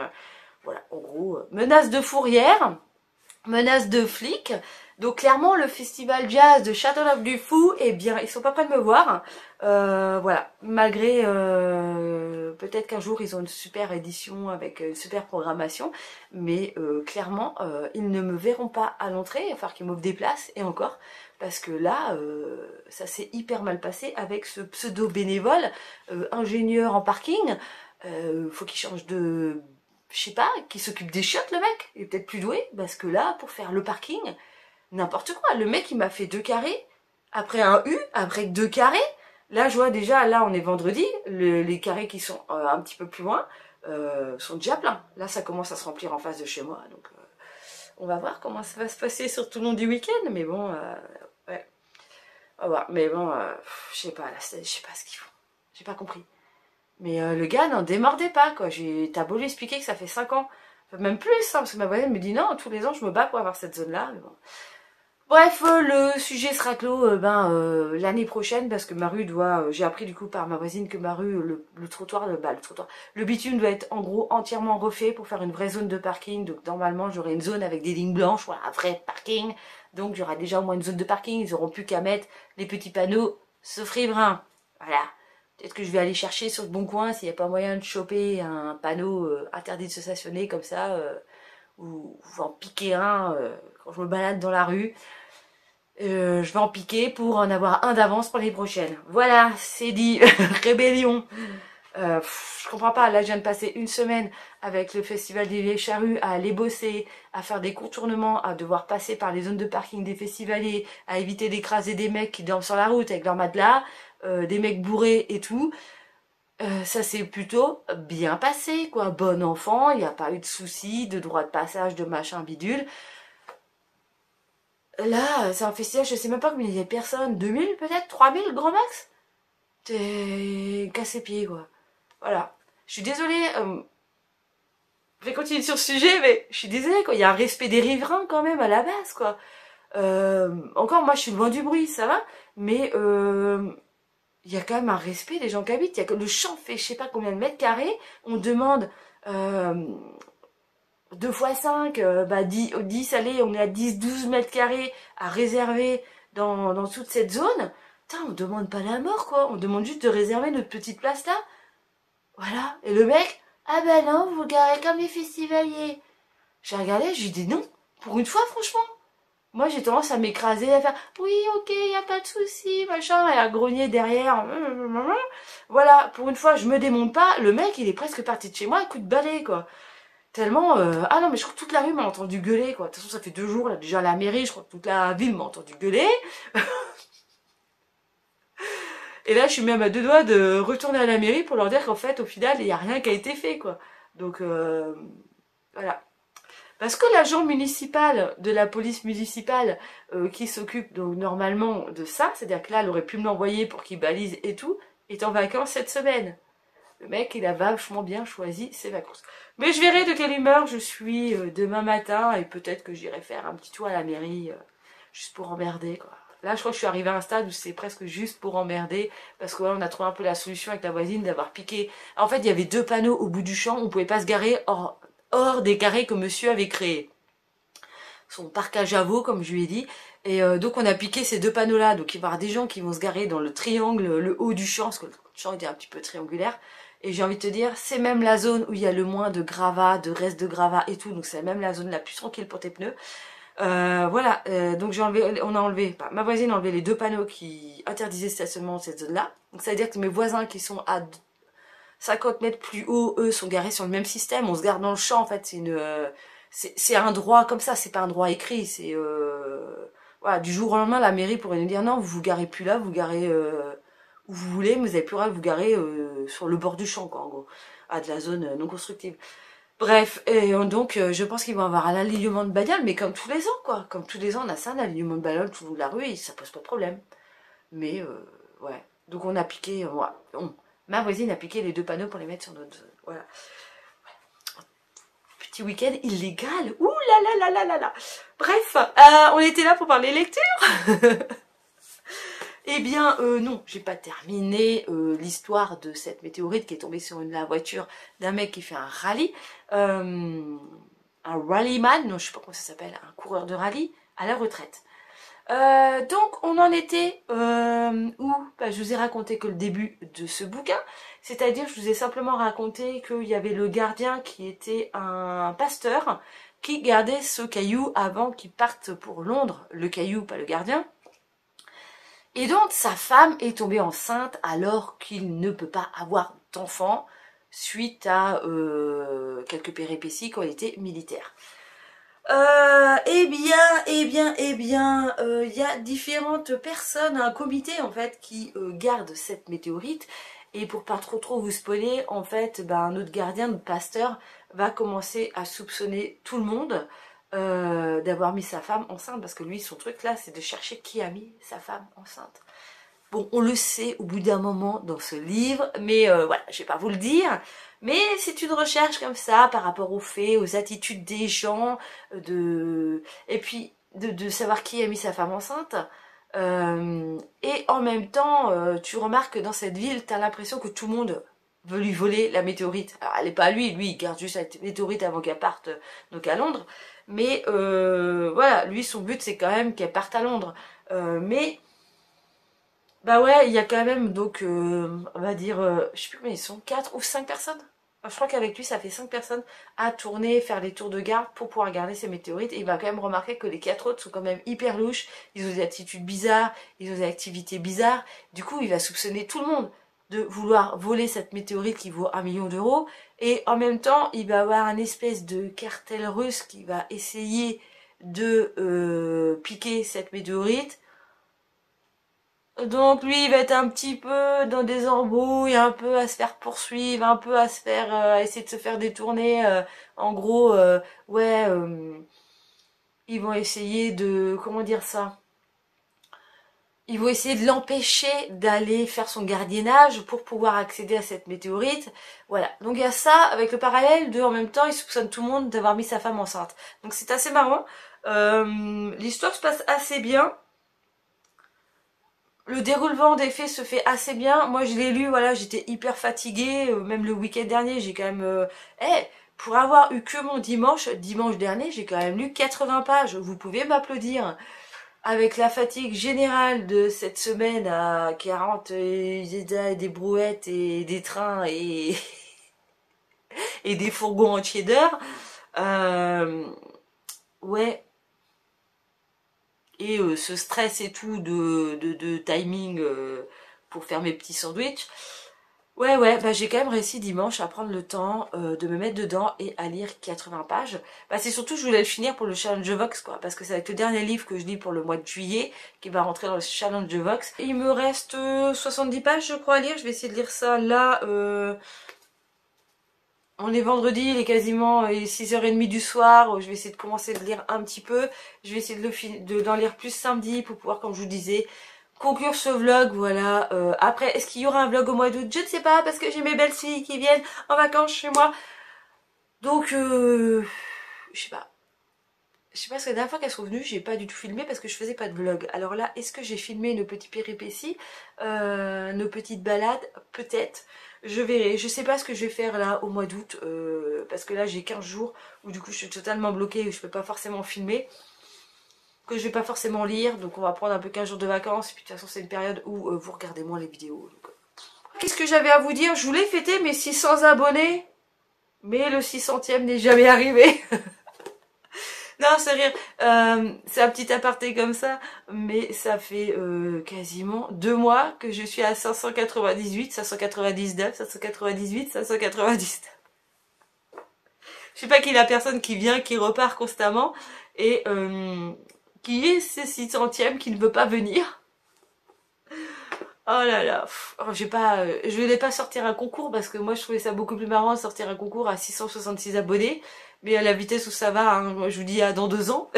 voilà, en gros, menace de fourrière, menace de flic. Donc clairement le festival jazz de Châteauneuf du Fou, eh bien ils sont pas prêts de me voir, voilà, malgré peut-être qu'un jour ils ont une super édition avec une super programmation, mais clairement ils ne me verront pas à l'entrée, il va falloir qu'ils m'offrent des places, et encore, parce que là ça s'est hyper mal passé avec ce pseudo bénévole, ingénieur en parking, faut qu'il change de... Je sais pas, qui s'occupe des chiottes le mec, il est peut-être plus doué, parce que là pour faire le parking, n'importe quoi, le mec il m'a fait 2 carrés, après un U, après 2 carrés, là je vois déjà, là on est vendredi, les carrés qui sont un petit peu plus loin sont déjà pleins, là ça commence à se remplir en face de chez moi, donc on va voir comment ça va se passer sur tout le long du week-end, mais bon, ouais, on va voir, mais bon, je sais pas, là, je sais pas ce qu'ils font, j'ai pas compris, mais le gars n'en démordait pas, quoi, t'as beau lui expliquer que ça fait 5 ans, enfin, même plus, hein, parce que ma voisine me dit non, tous les ans je me bats pour avoir cette zone-là, mais bon. Bref, le sujet sera clos l'année prochaine parce que ma rue doit... j'ai appris du coup par ma voisine que ma rue, le trottoir, le bitume doit être en gros entièrement refait pour faire une vraie zone de parking. Donc normalement j'aurai une zone avec des lignes blanches, voilà, un vrai parking. Donc j'aurai déjà au moins une zone de parking, ils auront plus qu'à mettre les petits panneaux sauf riverains. Voilà. Peut-être que je vais aller chercher sur le bon coin s'il n'y a pas moyen de choper un panneau interdit de se stationner comme ça, ou en piquer un quand je me balade dans la rue. Je vais en piquer pour en avoir un d'avance pour les prochaines. Voilà, c'est dit. Rébellion. Je comprends pas, là je viens de passer une semaine avec le festival des Vieilles Charrues à aller bosser, à faire des contournements, à devoir passer par les zones de parking des festivaliers, à éviter d'écraser des mecs qui dorment sur la route avec leur matelas, des mecs bourrés et tout. Ça s'est plutôt bien passé, quoi. Bon enfant, il n'y a pas eu de soucis, de droit de passage, de machin bidule. Là, c'est un festival, je sais même pas combien il y a de personnes, 2000 peut-être, 3000 grand max. T'es cassé-pied, quoi. Voilà. Je suis désolée, je vais continuer sur ce sujet, mais je suis désolée, quoi. Il y a un respect des riverains, quand même, à la base, quoi. Encore, moi, je suis loin du bruit, ça va. Mais, il y a quand même un respect des gens qui habitent. Il y a que le champ fait, je sais pas combien de mètres carrés. On demande, 2 fois 5, 10, allez, on est à 10, 12 mètres carrés à réserver dans toute cette zone. Putain, on demande pas la mort, quoi. On demande juste de réserver notre petite place là. Voilà. Et le mec, ah ben non, vous garez comme les festivaliers. J'ai regardé, je lui ai dit non. Pour une fois, franchement. Moi, j'ai tendance à m'écraser, à faire oui, ok, y a pas de souci, machin, et à grogner derrière. Voilà, pour une fois, je me démonte pas. Le mec, il est presque parti de chez moi, coup de balai, quoi. Tellement... Ah non, mais je crois que toute la rue m'a entendu gueuler, quoi. De toute façon, ça fait 2 jours, là, déjà à la mairie, je crois que toute la ville m'a entendu gueuler. Et là, je suis même à 2 doigts de retourner à la mairie pour leur dire qu'en fait, au final, il n'y a rien qui a été fait, quoi. Donc, voilà. Parce que l'agent municipal de la police municipale qui s'occupe donc normalement de ça, c'est-à-dire que là, elle aurait pu me l'envoyer pour qu'il balise et tout, est en vacances cette semaine. Le mec, il a vachement bien choisi ses vacances. Mais je verrai de quelle humeur je suis demain matin et peut-être que j'irai faire un petit tour à la mairie juste pour emmerder, quoi. Là, je crois que je suis arrivée à un stade où c'est presque juste pour emmerder parce que ouais, on a trouvé un peu la solution avec la voisine d'avoir piqué. En fait, il y avait 2 panneaux au bout du champ, on pouvait pas se garer hors des carrés que monsieur avait créés. Son parcage à veau, comme je lui ai dit. Et donc, on a piqué ces 2 panneaux-là. Donc, il va y avoir des gens qui vont se garer dans le triangle, le haut du champ, parce que le champ est un petit peu triangulaire. Et j'ai envie de te dire, c'est même la zone où il y a le moins de gravats, de restes de gravats et tout. Donc, c'est même la zone la plus tranquille pour tes pneus. Voilà, donc on a enlevé, ma voisine a enlevé les 2 panneaux qui interdisaient le stationnement de cette zone-là. Donc ça veut dire que mes voisins qui sont à 50 mètres plus haut, eux, sont garés sur le même système. On se garde dans le champ, en fait, c'est un droit comme ça, c'est pas un droit écrit. C'est voilà, du jour au lendemain, la mairie pourrait nous dire non, vous vous garez plus là, vous garez où vous voulez, mais vous avez plus le droit de vous garer sur le bord du champ, quoi, en gros, à de la zone non constructive. Bref, et donc je pense qu'ils vont avoir un alignement de bagnole, mais comme tous les ans, quoi. Comme tous les ans, on a ça, un alignement de bagnole tout le long de la rue, et ça pose pas de problème. Mais, ouais. Donc on a piqué, ma voisine a piqué les 2 panneaux pour les mettre sur notre zone. Voilà. Petit week-end illégal. Ouh là là là là là là. Bref, on était là pour parler lecture. Eh bien, non, j'ai pas terminé l'histoire de cette météorite qui est tombée sur la voiture d'un mec qui fait un rallye. Un rallyman, non, je sais pas comment ça s'appelle, un coureur de rallye à la retraite. Donc, on en était où je vous ai raconté que le début de ce bouquin, c'est-à-dire je vous ai simplement raconté qu'il y avait le gardien qui était un pasteur qui gardait ce caillou avant qu'il parte pour Londres, le caillou, pas le gardien. Et donc, sa femme est tombée enceinte alors qu'il ne peut pas avoir d'enfant suite à quelques péripéties quand il était militaire. Eh bien, il y a différentes personnes, un comité en fait qui garde cette météorite. Et pour pas trop vous spoiler, en fait, notre gardien, notre pasteur, va commencer à soupçonner tout le monde d'avoir mis sa femme enceinte, parce que lui, son truc là, c'est de chercher qui a mis sa femme enceinte. Bon, on le sait au bout d'un moment dans ce livre, mais voilà, je vais pas vous le dire. Mais c'est une recherche comme ça, par rapport aux faits, aux attitudes des gens, et puis de savoir qui a mis sa femme enceinte. Et en même temps, tu remarques que dans cette ville, tu as l'impression que tout le monde veut lui voler la météorite. Alors, elle n'est pas à lui, il garde juste la météorite avant qu'elle parte donc à Londres. Mais voilà, lui, son but, c'est quand même qu'elle parte à Londres. Mais, bah ouais, il y a quand même, donc, on va dire, je sais plus combien ils sont, 4 ou 5 personnes. Je crois qu'avec lui, ça fait 5 personnes à tourner, faire les tours de garde pour pouvoir garder ces météorites. Et il va quand même remarquer que les 4 autres sont quand même hyper louches. Ils ont des attitudes bizarres, ils ont des activités bizarres. Du coup, il va soupçonner tout le monde de vouloir voler cette météorite qui vaut 1 million d'euros. Et en même temps, il va avoir un espèce de cartel russe qui va essayer de piquer cette météorite. Donc lui, il va être un petit peu dans des embrouilles, un peu à se faire poursuivre, un peu à se faire, à essayer de se faire détourner. En gros, ouais, ils vont essayer de, comment dire ça? Ils vont essayer de l'empêcher d'aller faire son gardiennage pour pouvoir accéder à cette météorite. Voilà. Donc il y a ça avec le parallèle de, en même temps, il soupçonne tout le monde d'avoir mis sa femme enceinte. Donc c'est assez marrant. L'histoire se passe assez bien. Le déroulement des faits se fait assez bien. Moi, je l'ai lu, voilà, j'étais hyper fatiguée. Même le week-end dernier, j'ai quand même... pour avoir eu que mon dimanche dernier, j'ai quand même lu 80 pages. Vous pouvez m'applaudir. Avec la fatigue générale de cette semaine à 40 des brouettes et des trains et, et des fourgons entiers d'heures. Ouais, et ce stress et tout de timing pour faire mes petits sandwichs. Ouais, bah j'ai quand même réussi dimanche à prendre le temps de me mettre dedans et à lire 80 pages. Bah c'est surtout je voulais le finir pour le Challenge Vox quoi, parce que c'est avec le dernier livre que je lis pour le mois de juillet qui va rentrer dans le Challenge Vox. Il me reste 70 pages je crois à lire, je vais essayer de lire ça là. On est vendredi, il est quasiment 6h30 du soir, je vais essayer de commencer de lire un petit peu. Je vais essayer d'en lire plus samedi pour pouvoir, comme je vous disais, conclure ce vlog, voilà. Après, est-ce qu'il y aura un vlog au mois d'août? Je ne sais pas, parce que j'ai mes belles filles qui viennent en vacances chez moi. Donc, je sais pas. Je sais pas, parce que la dernière fois qu'elles sont venues, j'ai pas du tout filmé parce que je faisais pas de vlog. Alors là, est-ce que j'ai filmé nos petites péripéties, nos petites balades? Peut-être. Je verrai. Je sais pas ce que je vais faire là au mois d'août, parce que là j'ai 15 jours où du coup je suis totalement bloquée, où je peux pas forcément filmer, que je vais pas forcément lire, donc on va prendre un peu 15 jours de vacances, et puis de toute façon c'est une période où vous regardez moins les vidéos. Qu'est-ce que j'avais à vous dire? Je voulais fêter mes 600 abonnés, mais le 600e n'est jamais arrivé. Non, c'est rire. C'est un petit aparté comme ça, mais ça fait quasiment 2 mois que je suis à 598, 599, 598, 599. Je sais pas qui est la personne qui vient, qui repart constamment, et qui est ce 600e qui ne veut pas venir. Oh là là, je voulais pas sortir un concours parce que moi je trouvais ça beaucoup plus marrant de sortir un concours à 666 abonnés, mais à la vitesse où ça va, hein, je vous dis dans 2 ans.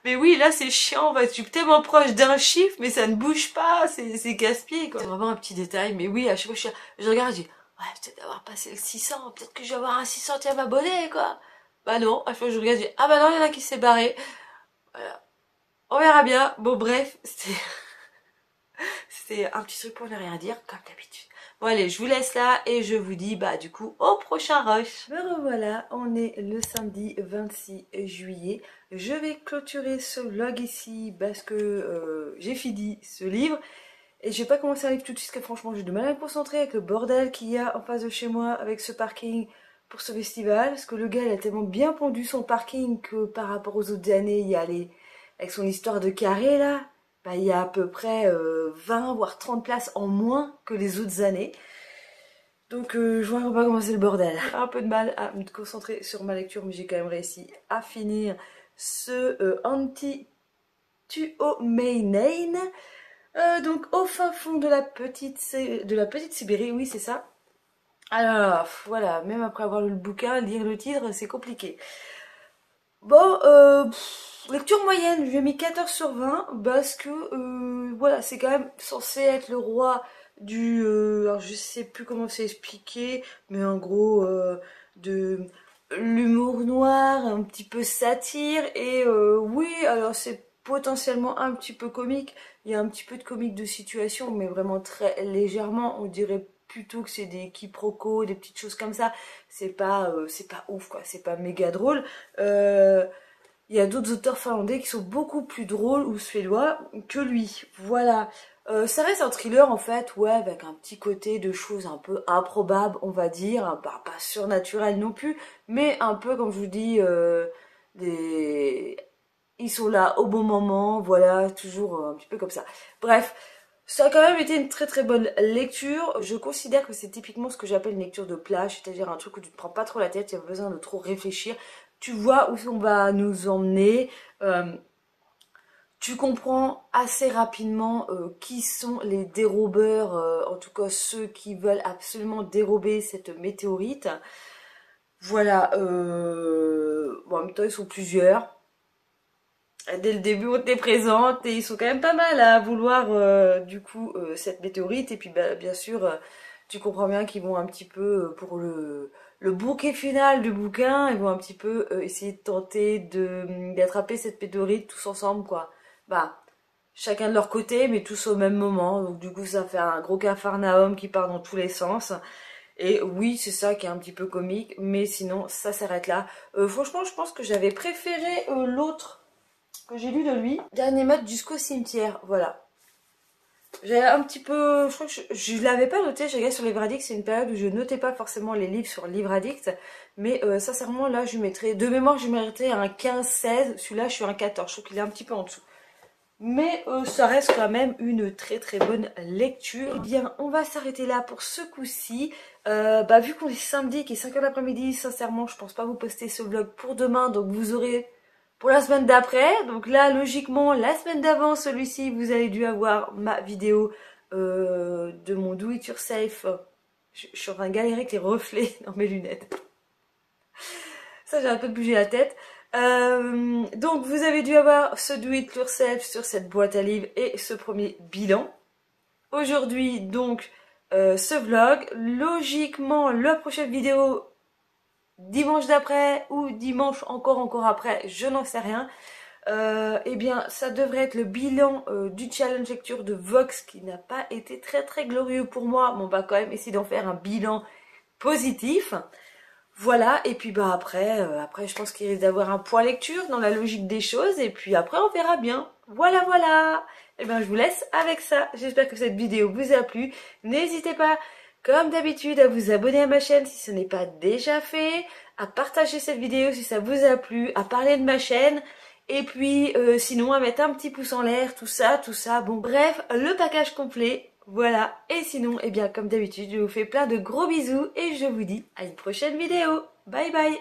Mais oui, là c'est chiant, je suis tellement proche d'un chiffre, mais ça ne bouge pas, c'est casse-pied quoi. C'est vraiment un petit détail, mais oui, à chaque fois je regarde, je dis, ouais, peut-être d'avoir passé le 600, peut-être que je vais avoir un 600e abonné quoi. Bah non, à chaque fois je regarde, je dis, ah bah non, il y en a qui s'est barré. Voilà. On verra bien. Bon bref, c'était un petit truc pour ne rien dire, comme d'habitude. Bon allez, je vous laisse là et je vous dis bah du coup au prochain rush. Me revoilà, on est le samedi 26 juillet. Je vais clôturer ce vlog ici parce que j'ai fini ce livre. Et je vais pas commencer un livre tout de suite parce que franchement j'ai du mal à me concentrer avec le bordel qu'il y a en face de chez moi, avec ce parking pour ce festival. Parce que le gars il a tellement bien pondu son parking que par rapport aux autres années, il y a avec son histoire de carré là. Bah, il y a à peu près 20 voire 30 places en moins que les autres années. Donc je vois pas comment c'est le bordel. J'ai un peu de mal à me concentrer sur ma lecture, mais j'ai quand même réussi à finir ce Anti-Tuomeinene. Donc au fin fond de la petite Sibérie, oui c'est ça. Alors voilà, même après avoir lu le bouquin, lire le titre, c'est compliqué. Bon, lecture moyenne, je lui ai mis 14 sur 20 parce que voilà, c'est quand même censé être le roi du... alors je sais plus comment c'est expliqué, mais en gros, de l'humour noir, un petit peu satire, et oui, alors c'est potentiellement un petit peu comique, il y a un petit peu de comique de situation, mais vraiment très légèrement, on dirait plutôt que c'est des quiproquos, des petites choses comme ça, c'est pas ouf quoi, c'est pas méga drôle. Il y a d'autres auteurs finlandais qui sont beaucoup plus drôles ou suédois que lui. Voilà. Ça reste un thriller en fait, ouais, avec un petit côté de choses un peu improbables, on va dire, bah, pas surnaturel non plus, mais un peu comme je vous dis, des... ils sont là au bon moment, voilà, toujours un petit peu comme ça. Bref, ça a quand même été une très très bonne lecture. Je considère que c'est typiquement ce que j'appelle une lecture de plage, c'est-à-dire un truc où tu te prends pas trop la tête, il y a pas besoin de trop réfléchir. Tu vois où on va nous emmener. Euh, Tu comprends assez rapidement qui sont les dérobeurs, en tout cas ceux qui veulent absolument dérober cette météorite. Voilà, bon, en même temps ils sont plusieurs. Dès le début on te les présente et ils sont quand même pas mal à vouloir du coup cette météorite. Et puis bah, bien sûr tu comprends bien qu'ils vont un petit peu pour le bouquet final du bouquin, ils vont un petit peu essayer de tenter d'attraper cette météorite tous ensemble quoi. Bah chacun de leur côté, mais tous au même moment. Donc du coup, ça fait un gros capharnaüm qui part dans tous les sens. Et oui, c'est ça qui est un petit peu comique, mais sinon, ça s'arrête là. Franchement, je pense que j'avais préféré l'autre que j'ai lu de lui. Dernier mode jusqu'au cimetière, voilà. J'ai un petit peu, je crois que je l'avais pas noté, j'ai regardé sur Livre Addict, c'est une période où je notais pas forcément les livres sur Livre Addict, mais sincèrement là je mettrais, de mémoire je mettrais un 15-16, celui-là je suis un 14, je trouve qu'il est un petit peu en dessous. Mais ça reste quand même une très très bonne lecture. Eh bien, on va s'arrêter là pour ce coup-ci. Bah, vu qu'on est samedi, qu'il est 5h l'après-midi, sincèrement, je pense pas vous poster ce vlog pour demain. Donc vous aurez pour la semaine d'après. Donc là, logiquement, la semaine d'avant, celui-ci, vous avez dû avoir ma vidéo de mon do it yourself. Je suis en train de galérer avec les reflets dans mes lunettes. Ça, j'ai un peu bougé la tête. Donc vous avez dû avoir ce do it yourself sur cette boîte à livres et ce premier bilan. Aujourd'hui donc ce vlog. Logiquement la prochaine vidéo dimanche d'après ou dimanche encore après, je n'en sais rien. Eh bien ça devrait être le bilan du challenge lecture de Vox qui n'a pas été très très glorieux pour moi. Mais on va quand même essayer d'en faire un bilan positif. Voilà, et puis bah après je pense qu'il risque d'avoir un point lecture dans la logique des choses, et puis après on verra bien. Voilà, voilà. Et ben je vous laisse avec ça. J'espère que cette vidéo vous a plu. N'hésitez pas, comme d'habitude, à vous abonner à ma chaîne si ce n'est pas déjà fait, à partager cette vidéo si ça vous a plu, à parler de ma chaîne, et puis sinon à mettre un petit pouce en l'air, tout ça. Bon bref, le package complet. Voilà, et sinon, eh bien comme d'habitude, je vous fais plein de gros bisous et je vous dis à une prochaine vidéo. Bye bye.